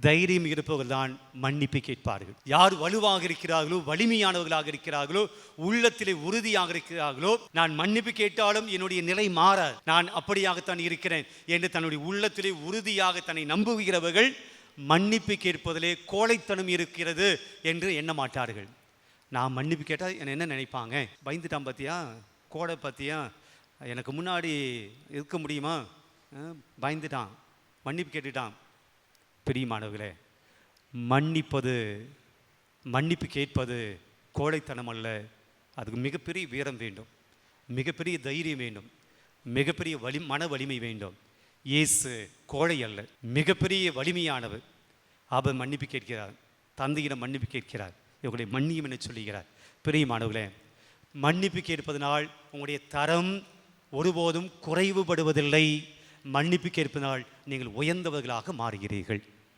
தைரியம் இருப்பவர்கள் தான் மன்னிப்பு கேட்பார்கள். யார் வலுவாக இருக்கிறார்களோ, வலிமையானவர்களாக இருக்கிறார்களோ, உள்ளத்திலே உறுதியாக இருக்கிறார்களோ, நான் மன்னிப்பு கேட்டாலும் என்னுடைய நிலை மாறாது, நான் அப்படியாகத்தான் இருக்கிறேன் என்று தன்னுடைய உள்ளத்திலே உறுதியாக தன்னை நம்புகிறவர்கள் மன்னிப்பு கேட்பதிலே கோழைத்தனம் இருக்கிறது என்று எண்ண மாட்டார்கள். நான் மன்னிப்பு கேட்டால் என்ன நினைப்பாங்க, பயந்துட்டான் பார்த்தியா, கோடை பார்த்தியா, எனக்கு முன்னாடி இருக்க முடியுமா, பயந்துட்டான், மன்னிப்பு கேட்டுட்டான். பிரியமானவர்களே, மன்னிப்பு கேட்பது கோழைத்தனம் அல்ல. அதுக்கு மிகப்பெரிய வீரம் வேண்டும், மிகப்பெரிய தைரியம் வேண்டும், மிகப்பெரிய மன வலிமை வேண்டும். இயேசு கோழை அல்ல, மிகப்பெரிய வலிமையானவர். அவர் மன்னிப்பு கேட்கிறார், தந்தையிடம் மன்னிப்பு கேட்கிறார், இவர்களை மன்னியும் என சொல்லுகிறார். பிரியமானவர்களே, மன்னிப்பு கேட்பதனால் உங்களுடைய தரம் ஒருபோதும் குறைவுபடுவதில்லை. மன்னிப்பு கேட்பதனால் நீங்கள் உயர்ந்தவர்களாக மாறுகிறீர்கள்.